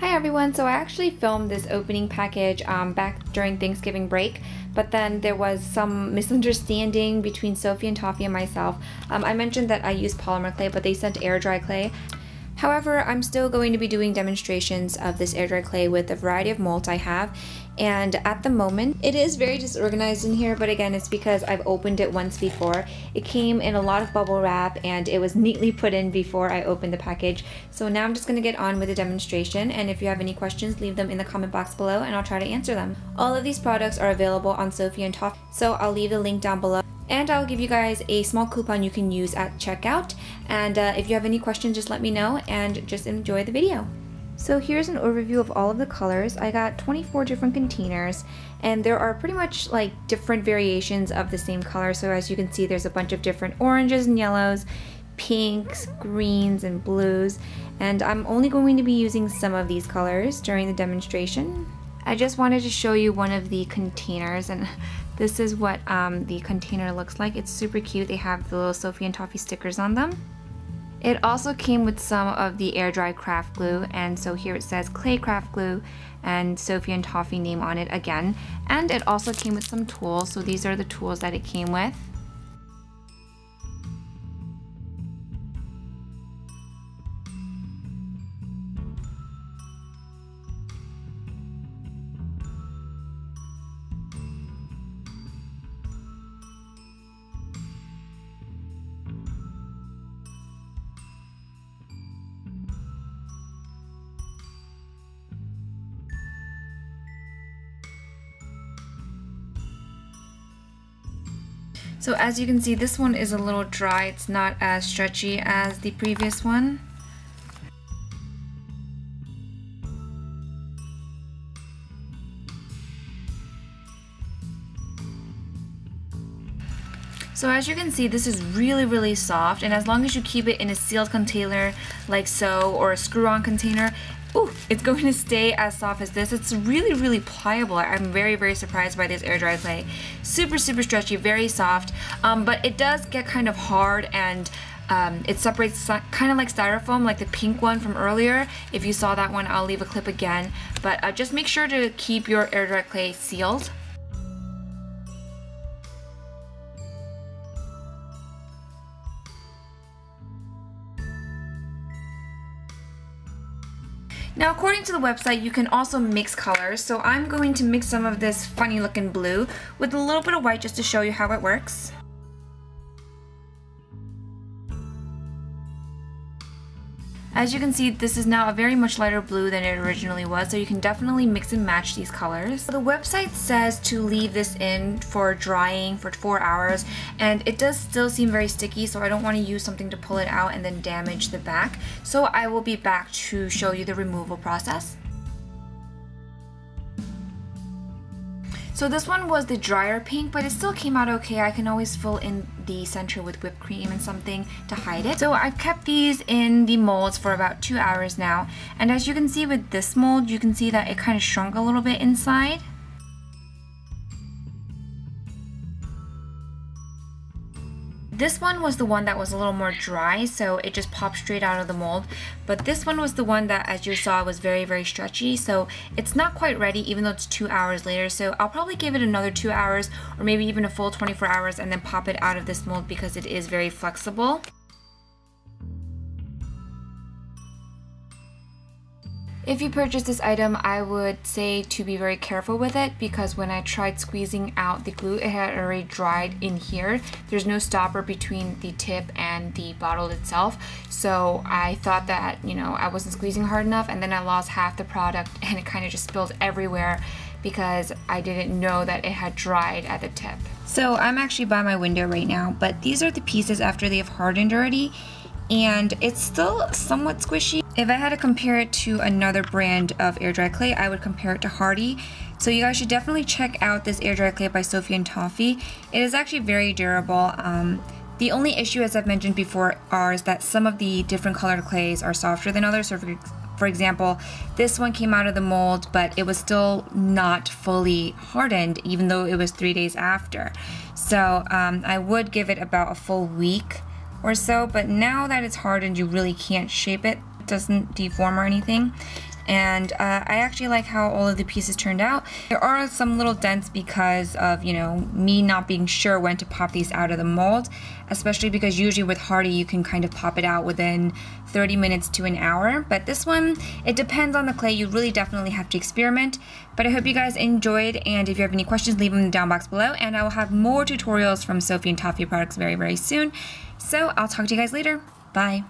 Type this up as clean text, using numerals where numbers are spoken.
Hi everyone, so I actually filmed this opening package back during Thanksgiving break, but then there was some misunderstanding between Sophie and Toffee and myself. I mentioned that I use polymer clay, but they sent air dry clay. However, I'm still going to be doing demonstrations of this air dry clay with a variety of molds I have, and at the moment it is very disorganized in here, but again it's because I've opened it once before. It came in a lot of bubble wrap and it was neatly put in before I opened the package. So now I'm just going to get on with the demonstration, and if you have any questions, leave them in the comment box below and I'll try to answer them. All of these products are available on Sophie and Toffee, so I'll leave the link down below. And I'll give you guys a small coupon you can use at checkout. And if you have any questions, just let me know and just enjoy the video. So here's an overview of all of the colors. I got 24 different containers, and there are pretty much like different variations of the same color. So as you can see, there's a bunch of different oranges and yellows, pinks, greens, and blues. And I'm only going to be using some of these colors during the demonstration. I just wanted to show you one of the containers, and this is what the container looks like. It's super cute. They have the little Sophie and Toffee stickers on them. It also came with some of the air dry craft glue, and so here it says clay craft glue and Sophie and Toffee name on it again. And it also came with some tools, so these are the tools that it came with. So as you can see, this one is a little dry. It's not as stretchy as the previous one. So as you can see, this is really soft, and as long as you keep it in a sealed container like so, or a screw-on container, it's going to stay as soft as this. It's really pliable. I'm very surprised by this air dry clay. Super stretchy, very soft, but it does get kind of hard, and it separates kind of like styrofoam, like the pink one from earlier. If you saw that one, I'll leave a clip again, but just make sure to keep your air dry clay sealed. Now, according to the website, you can also mix colors, so I'm going to mix some of this funny looking blue with a little bit of white just to show you how it works. As you can see, this is now a very much lighter blue than it originally was, so you can definitely mix and match these colors. The website says to leave this in for drying for 4 hours, and it does still seem very sticky, so I don't want to use something to pull it out and then damage the back. So I will be back to show you the removal process. So this one was the drier pink, but it still came out okay. I can always fill in the center with whipped cream and something to hide it. So I've kept these in the molds for about 2 hours now. And as you can see with this mold, you can see that it kind of shrunk a little bit inside. This one was the one that was a little more dry, so it just popped straight out of the mold. But this one was the one that, as you saw, was very stretchy, so it's not quite ready even though it's 2 hours later. So I'll probably give it another 2 hours, or maybe even a full 24 hours, and then pop it out of this mold because it is very flexible. If you purchase this item, I would say to be very careful with it, because when I tried squeezing out the glue, it had already dried in here. There's no stopper between the tip and the bottle itself, so I thought that, you know, I wasn't squeezing hard enough, and then I lost half the product and it kind of just spilled everywhere because I didn't know that it had dried at the tip. So I'm actually by my window right now, but these are the pieces after they have hardened already, and it's still somewhat squishy. If I had to compare it to another brand of air dry clay, I would compare it to Hardy. So you guys should definitely check out this air dry clay by Sophie and Toffee. It is actually very durable. The only issue, as I've mentioned before, is that some of the different colored clays are softer than others. So for example, this one came out of the mold, but it was still not fully hardened, even though it was 3 days after. So I would give it about a full week or so, but now that it's hardened, you really can't shape it. It doesn't deform or anything. and I actually like how all of the pieces turned out. There are some little dents because of, you know, me not being sure when to pop these out of the mold, especially because usually with Hardy you can kind of pop it out within 30 minutes to an hour, but this one, it depends on the clay. You really definitely have to experiment. But I hope you guys enjoyed, and if you have any questions, leave them in the down box below, and I will have more tutorials from Sophie and Toffee products very, very soon. So I'll talk to you guys later. Bye.